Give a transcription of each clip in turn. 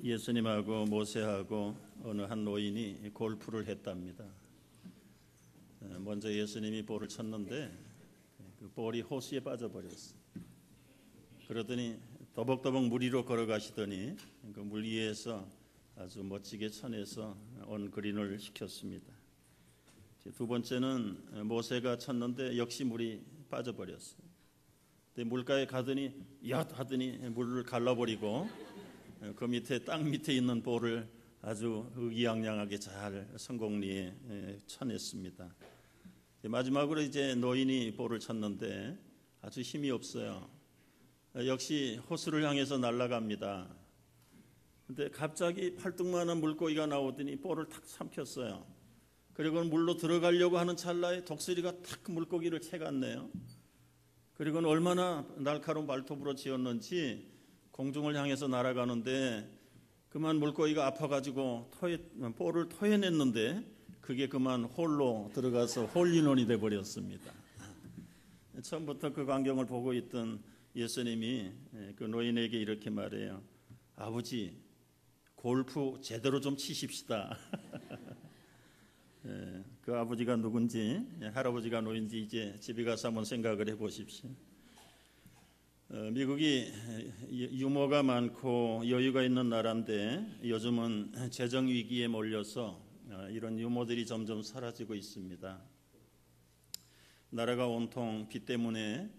예수님하고 모세하고 어느 한 노인이 골프를 했답니다. 먼저 예수님이 볼을 쳤는데 그 볼이 호수에 빠져버렸어요. 그러더니 더벅더벅 물 위로 걸어가시더니 그 물 위에서 아주 멋지게 쳐내서 온 그린을 시켰습니다. 두 번째는 모세가 쳤는데 역시 물이 빠져버렸어요. 근데 물가에 가더니 얏 하더니 물을 갈라버리고 그 밑에 땅 밑에 있는 볼을 아주 의기양양하게 잘 성공리에 쳐냈습니다. 마지막으로 이제 노인이 볼을 쳤는데 아주 힘이 없어요. 역시 호수를 향해서 날아갑니다. 근데 갑자기 팔뚝만한 물고기가 나오더니 볼을 탁 삼켰어요. 그리고 물로 들어가려고 하는 찰나에 독수리가 탁 물고기를 채갔네요. 그리고는 얼마나 날카로운 발톱으로 지었는지 공중을 향해서 날아가는데 그만 물고기가 아파가지고 볼을 토해냈는데 그게 그만 홀로 들어가서 홀인원이 돼버렸습니다. 처음부터 그 광경을 보고 있던 예수님이 그 노인에게 이렇게 말해요. 아버지, 골프 제대로 좀 치십시다. 그 아버지가 누군지, 할아버지가 누군지 이제 집에 가서 한번 생각을 해보십시오. 미국이 유머가 많고 여유가 있는 나라인데 요즘은 재정 위기에 몰려서 이런 유머들이 점점 사라지고 있습니다. 나라가 온통 빚 때문에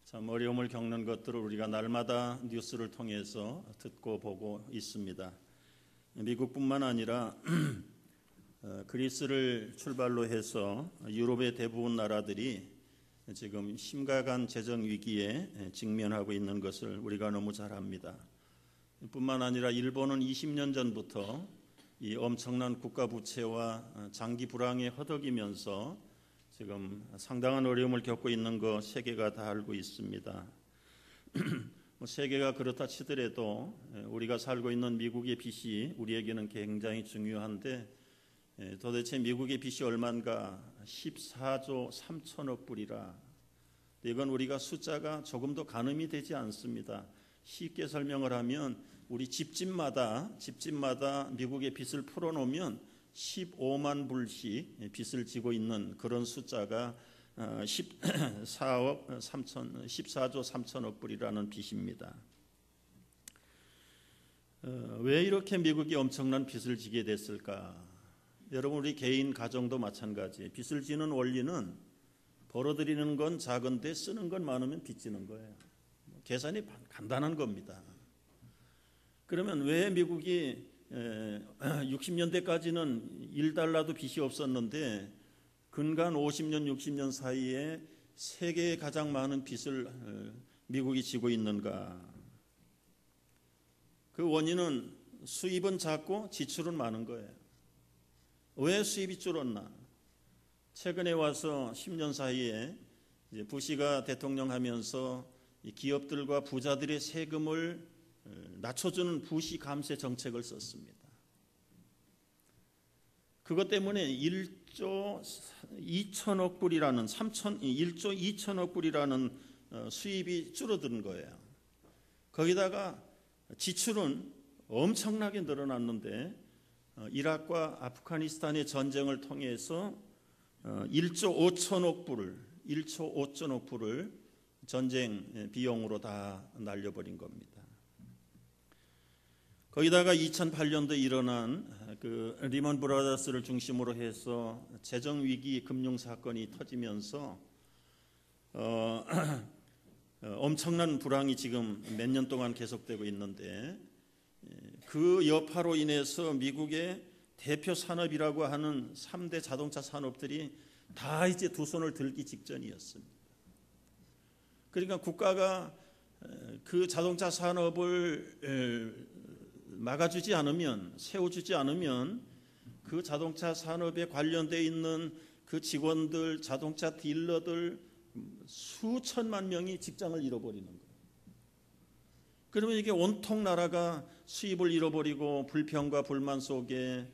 참 어려움을 겪는 것들을 우리가 날마다 뉴스를 통해서 듣고 보고 있습니다. 미국뿐만 아니라 그리스를 출발로 해서 유럽의 대부분 나라들이 지금 심각한 재정 위기에 직면하고 있는 것을 우리가 너무 잘 압니다. 뿐만 아니라 일본은 20년 전부터 이 엄청난 국가 부채와 장기 불황에 허덕이면서 지금 상당한 어려움을 겪고 있는 거 세계가 다 알고 있습니다. 세계가 그렇다 치더라도 우리가 살고 있는 미국의 빚이 우리에게는 굉장히 중요한데 도대체 미국의 빚이 얼마인가? 14조 3천억 불이라. 이건 우리가 숫자가 조금도 가늠이 되지 않습니다. 쉽게 설명을 하면 우리 집집마다 미국의 빚을 풀어놓으면 15만 불씩 빚을 지고 있는 그런 숫자가 14조 3천억 불이라는 빚입니다. 왜 이렇게 미국이 엄청난 빚을 지게 됐을까? 여러분, 우리 개인 가정도 마찬가지. 빚을 지는 원리는 벌어들이는 건 작은데 쓰는 건 많으면 빚지는 거예요. 계산이 간단한 겁니다. 그러면 왜 미국이 60년대까지는 1달러도 빚이 없었는데 근간 50년, 60년 사이에 세계에 가장 많은 빚을 미국이 지고 있는가? 그 원인은 수입은 작고 지출은 많은 거예요. 왜 수입이 줄었나? 최근에 와서 10년 사이에 이제 부시가 대통령 하면서 기업들과 부자들의 세금을 낮춰주는 부시 감세 정책을 썼습니다. 그것 때문에 1조 2천억 불이라는 수입이 줄어든 거예요. 거기다가 지출은 엄청나게 늘어났는데 이라크와 아프가니스탄의 전쟁을 통해서 1조 5천억 불을 전쟁 비용으로 다 날려버린 겁니다. 거기다가 2008년도에 일어난 그 리먼 브라더스를 중심으로 해서 재정 위기 금융 사건이 터지면서 엄청난 불황이 지금 몇 년 동안 계속되고 있는데 그 여파로 인해서 미국의 대표 산업이라고 하는 3대 자동차 산업들이 다 이제 두 손을 들기 직전이었습니다. 그러니까 국가가 그 자동차 산업을 막아주지 않으면, 세워주지 않으면 그 자동차 산업에 관련되어 있는 그 직원들, 자동차 딜러들 수천만 명이 직장을 잃어버리는 거예요. 그러면 이게 온통 나라가 수입을 잃어버리고 불평과 불만 속에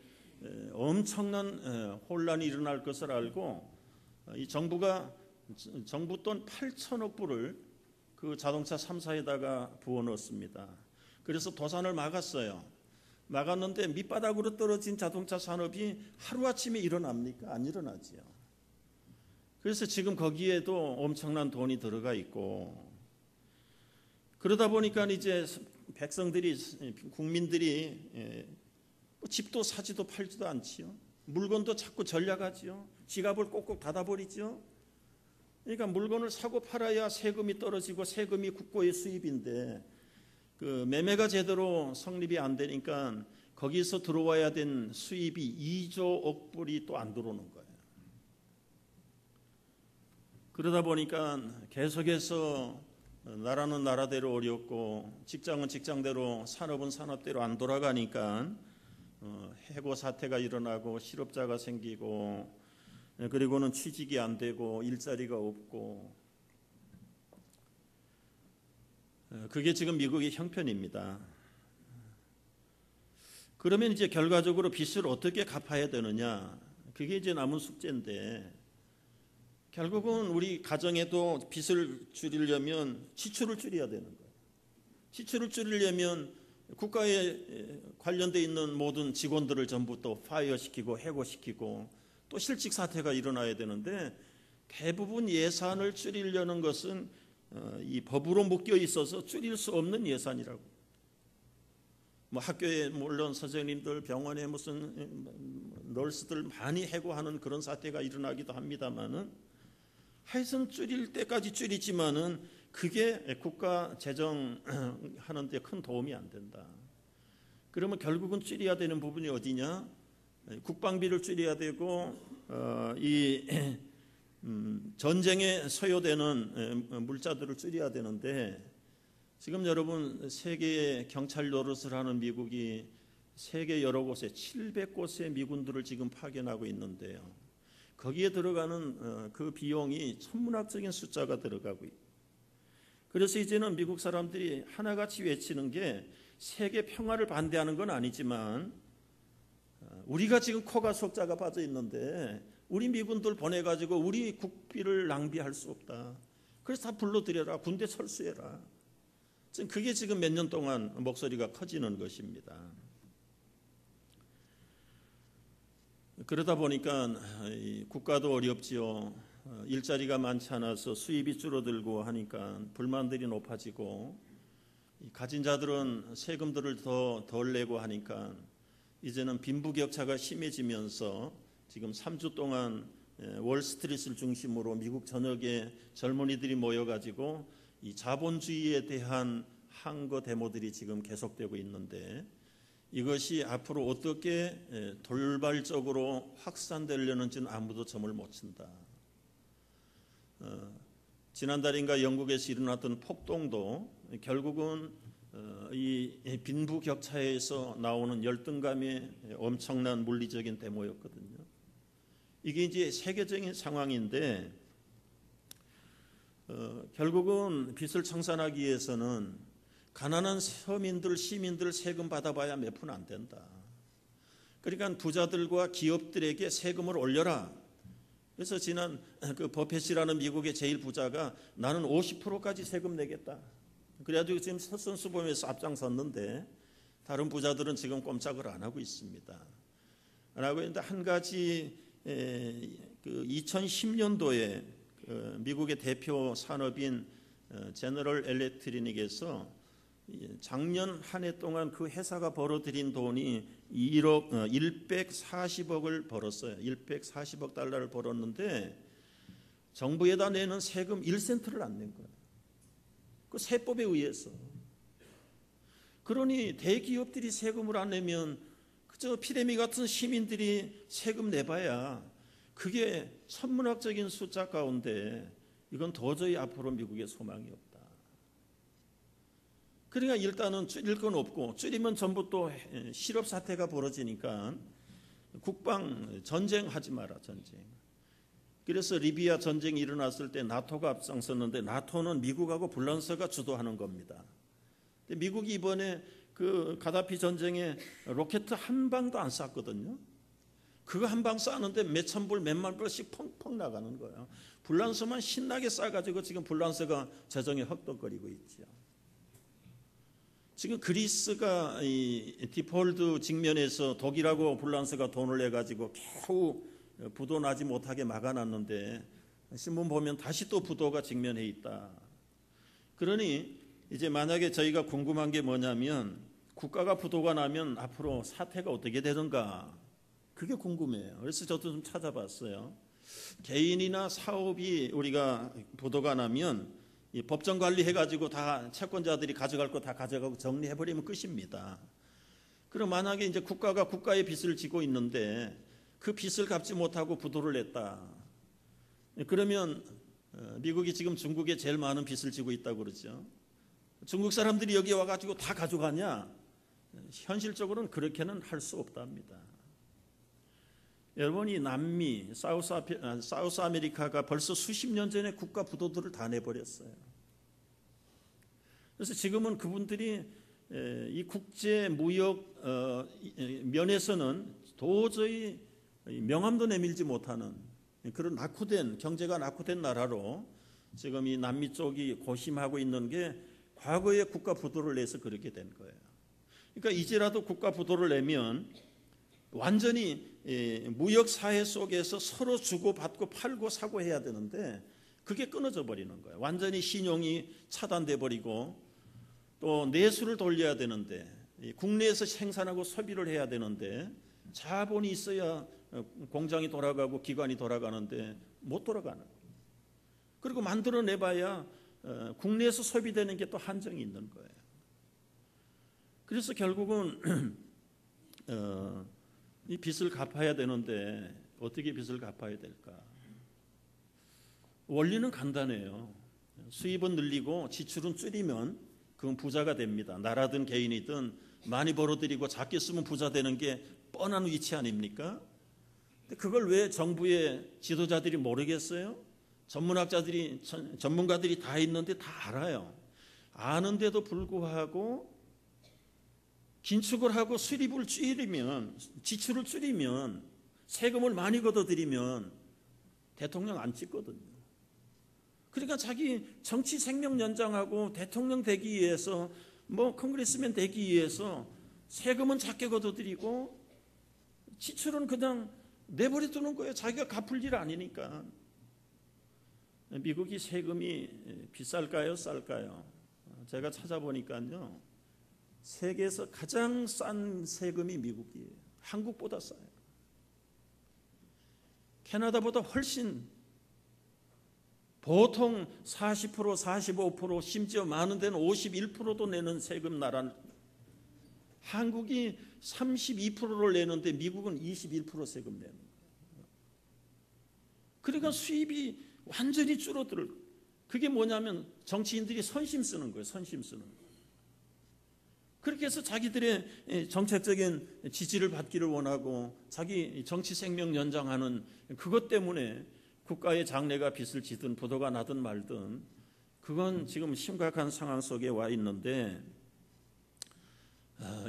엄청난 혼란이 일어날 것을 알고 이 정부가 정부 돈 8천억 불을 그 자동차 3사에다가 부어넣었습니다. 그래서 도산을 막았어요. 막았는데 밑바닥으로 떨어진 자동차 산업이 하루아침에 일어납니까? 안 일어나지요. 그래서 지금 거기에도 엄청난 돈이 들어가 있고, 그러다 보니까 이제 백성들이, 국민들이 집도 사지도 팔지도 않지요. 물건도 자꾸 전략하지요. 지갑을 꼭꼭 닫아버리지요. 그러니까 물건을 사고 팔아야 세금이 떨어지고 세금이 국고의 수입인데 그 매매가 제대로 성립이 안 되니까 거기서 들어와야 된 수입이 2조 억 불이 또 안 들어오는 거예요. 그러다 보니까 계속해서 나라는 나라대로 어렵고 직장은 직장대로 산업은 산업대로 안 돌아가니까 해고 사태가 일어나고 실업자가 생기고 그리고는 취직이 안 되고 일자리가 없고, 그게 지금 미국의 형편입니다. 그러면 이제 결과적으로 빚을 어떻게 갚아야 되느냐, 그게 이제 남은 숙제인데, 결국은 우리 가정에도 빚을 줄이려면 지출을 줄여야 되는 거예요. 지출을 줄이려면 국가에 관련돼 있는 모든 직원들을 전부 또 파이어시키고 해고시키고 또 실직 사태가 일어나야 되는데, 대부분 예산을 줄이려는 것은 이 법으로 묶여 있어서 줄일 수 없는 예산이라고. 뭐 학교에 물론 선생님들, 병원에 무슨 널스들 많이 해고하는 그런 사태가 일어나기도 합니다만은, 하여튼 줄일 때까지 줄이지만은 그게 국가 재정하는 데 큰 도움이 안 된다. 그러면 결국은 줄여야 되는 부분이 어디냐? 국방비를 줄여야 되고 이 전쟁에 소요되는 물자들을 줄여야 되는데, 지금 여러분 세계의 경찰 노릇을 하는 미국이 세계 여러 곳에 700곳의 미군들을 지금 파견하고 있는데요. 거기에 들어가는 그 비용이 천문학적인 숫자가 들어가고 있고, 그래서 이제는 미국 사람들이 하나같이 외치는 게 세계 평화를 반대하는 건 아니지만 우리가 지금 코가 석자가 빠져 있는데 우리 미군들 보내가지고 우리 국비를 낭비할 수 없다. 그래서 다 불러들여라. 군대 철수해라. 그게 지금 몇 년 동안 목소리가 커지는 것입니다. 그러다 보니까 국가도 어렵지요. 일자리가 많지 않아서 수입이 줄어들고 하니까 불만들이 높아지고, 가진 자들은 세금들을 더 덜 내고 하니까 이제는 빈부격차가 심해지면서 지금 3주 동안 월스트리트를 중심으로 미국 전역에 젊은이들이 모여가지고 이 자본주의에 대한 항거 데모들이 지금 계속되고 있는데, 이것이 앞으로 어떻게 돌발적으로 확산되려는지는 아무도 점을 못 친다. 지난달인가 영국에서 일어났던 폭동도 결국은 이 빈부격차에서 나오는 열등감의 엄청난 물리적인 데모였거든요. 이게 이제 세계적인 상황인데, 결국은 빚을 청산하기 위해서는 가난한 서민들, 시민들 세금 받아봐야 몇 푼 안 된다. 그러니까 부자들과 기업들에게 세금을 올려라. 그래서 지난 그 버펫이라는 미국의 제일 부자가 나는 50%까지 세금 내겠다. 그래가지고 지금 선수범에서 앞장섰는데, 다른 부자들은 지금 꼼짝을 안 하고 있습니다. 안 하고 있는데, 한 가지 그 2010년도에 미국의 대표 산업인 제너럴 엘렉트릭에서 작년 한 해 동안 그 회사가 벌어들인 돈이 140억을 벌었어요. 140억 달러를 벌었는데 정부에다 내는 세금 1센트를 안 낸 거예요. 그 세법에 의해서. 그러니 대기업들이 세금을 안 내면 그저 피레미 같은 시민들이 세금 내봐야 그게 천문학적인 숫자 가운데 이건 도저히 앞으로 미국의 소망이 없다. 그러니까 일단은 줄일 건 없고, 줄이면 전부 또 실업 사태가 벌어지니까 국방 전쟁하지 마라, 전쟁. 그래서 리비아 전쟁이 일어났을 때 나토가 앞장섰는데, 나토는 미국하고 불란서가 주도하는 겁니다. 근데 미국이 이번에 그 가다피 전쟁에 로켓 한 방도 안 쐈거든요. 그거 한 방 쐈는데 몇천 불, 몇만 불씩 펑펑 나가는 거예요. 불란서만 신나게 쏴가지고 지금 불란서가 재정에 헉덕거리고 있죠. 지금 그리스가 이 디폴트 직면에서 독일하고 불란서가 돈을 내 가지고 겨우 부도 나지 못하게 막아놨는데 신문 보면 다시 또 부도가 직면해 있다. 그러니 이제 만약에 저희가 궁금한 게 뭐냐면 국가가 부도가 나면 앞으로 사태가 어떻게 되는가, 그게 궁금해요. 그래서 저도 좀 찾아봤어요. 개인이나 사업이 우리가 부도가 나면 이 법정 관리해가지고 다 채권자들이 가져갈 거 다 가져가고 정리해버리면 끝입니다. 그럼 만약에 이제 국가가 국가의 빚을 지고 있는데 그 빚을 갚지 못하고 부도를 냈다. 그러면 미국이 지금 중국에 제일 많은 빚을 지고 있다고 그러죠. 중국 사람들이 여기 와가지고 다 가져가냐? 현실적으로는 그렇게는 할 수 없답니다. 여러분, 이 남미, 사우스 아메리카가 벌써 수십 년 전에 국가 부도들을 다 내버렸어요. 그래서 지금은 그분들이 이 국제 무역 면에서는 도저히 명함도 내밀지 못하는 그런 경제가 낙후된 나라로 지금 이 남미 쪽이 고심하고 있는 게 과거에 국가 부도를 내서 그렇게 된 거예요. 그러니까 이제라도 국가 부도를 내면 완전히 무역 사회 속에서 서로 주고받고 팔고 사고 해야 되는데 그게 끊어져 버리는 거예요. 완전히 신용이 차단돼 버리고 또 내수를 돌려야 되는데 국내에서 생산하고 소비를 해야 되는데 자본이 있어야 공장이 돌아가고 기관이 돌아가는데 못 돌아가는 거예요. 그리고 만들어내봐야 국내에서 소비되는 게 또 한정이 있는 거예요. 그래서 결국은 이 빚을 갚아야 되는데 어떻게 빚을 갚아야 될까? 원리는 간단해요. 수입은 늘리고 지출은 줄이면 그건 부자가 됩니다. 나라든 개인이든 많이 벌어들이고 작게 쓰면 부자 되는 게 뻔한 위치 아닙니까? 근데 그걸 왜 정부의 지도자들이 모르겠어요? 전문가들이 다 있는데 다 알아요. 아는데도 불구하고 긴축을 하고 수입을 줄이면, 지출을 줄이면, 세금을 많이 걷어들이면 대통령 안 찍거든요. 그러니까 자기 정치 생명 연장하고 대통령 되기 위해서 컨그레스맨 되기 위해서 세금은 작게 걷어들이고 지출은 그냥 내버려 두는 거예요. 자기가 갚을 일 아니니까. 미국이 세금이 비쌀까요? 쌀까요? 제가 찾아보니까요, 세계에서 가장 싼 세금이 미국이에요. 한국보다 싸요. 캐나다보다 훨씬, 보통 40%, 45%, 심지어 많은 데는 51%도 내는 세금 나라. 한국이 32%를 내는데 미국은 21% 세금 내는 거예요. 그러니까 수입이 완전히 줄어들. 그게 뭐냐면 정치인들이 선심 쓰는 거예요. 선심 쓰는 거예요. 그렇게 해서 자기들의 정책적인 지지를 받기를 원하고 자기 정치 생명 연장하는 그것 때문에 국가의 장래가 빚을 지든 부도가 나든 말든 그건 지금 심각한 상황 속에 와 있는데,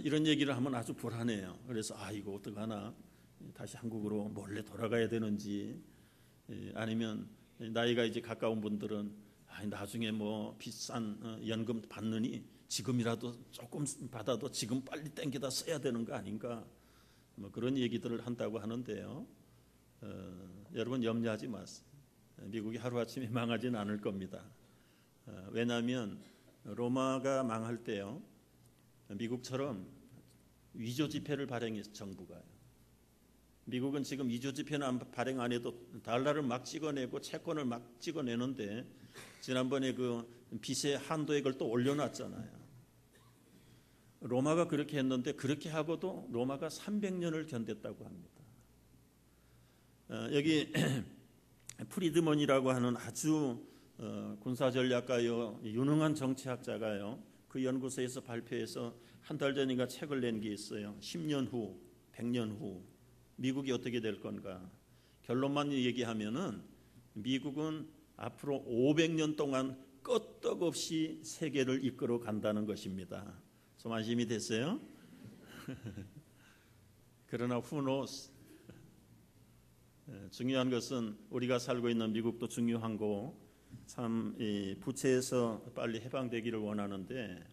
이런 얘기를 하면 아주 불안해요. 그래서 이거 어떡하나, 다시 한국으로 몰래 돌아가야 되는지, 아니면 나이가 이제 가까운 분들은 나중에 비싼 연금 받느니 지금이라도 조금 받아도 지금 빨리 땡겨다 써야 되는 거 아닌가, 그런 얘기들을 한다고 하는데요. 여러분 염려하지 마세요. 미국이 하루아침에 망하지는 않을 겁니다. 왜냐하면 로마가 망할 때요, 미국처럼 위조 지폐를 발행해서 정부가요. 미국은 지금 위조 지폐는 발행 안 해도 달러를 막 찍어내고 채권을 막 찍어내는데 지난번에 그 빚의 한도액을 또 올려놨잖아요. 로마가 그렇게 했는데 그렇게 하고도 로마가 300년을 견뎠다고 합니다. 여기 프리드먼이라고 하는 아주 군사전략가요, 유능한 정치학자가요, 그 연구소에서 발표해서 한 달 전인가 책을 낸 게 있어요. 10년 후, 100년 후 미국이 어떻게 될 건가. 결론만 얘기하면은 미국은 앞으로 500년 동안 끄떡없이 세계를 이끌어 간다는 것입니다. 좀 안심이 됐어요? 그러나 who knows? 중요한 것은 우리가 살고 있는 미국도 중요한 거고, 참 부채에서 빨리 해방되기를 원하는데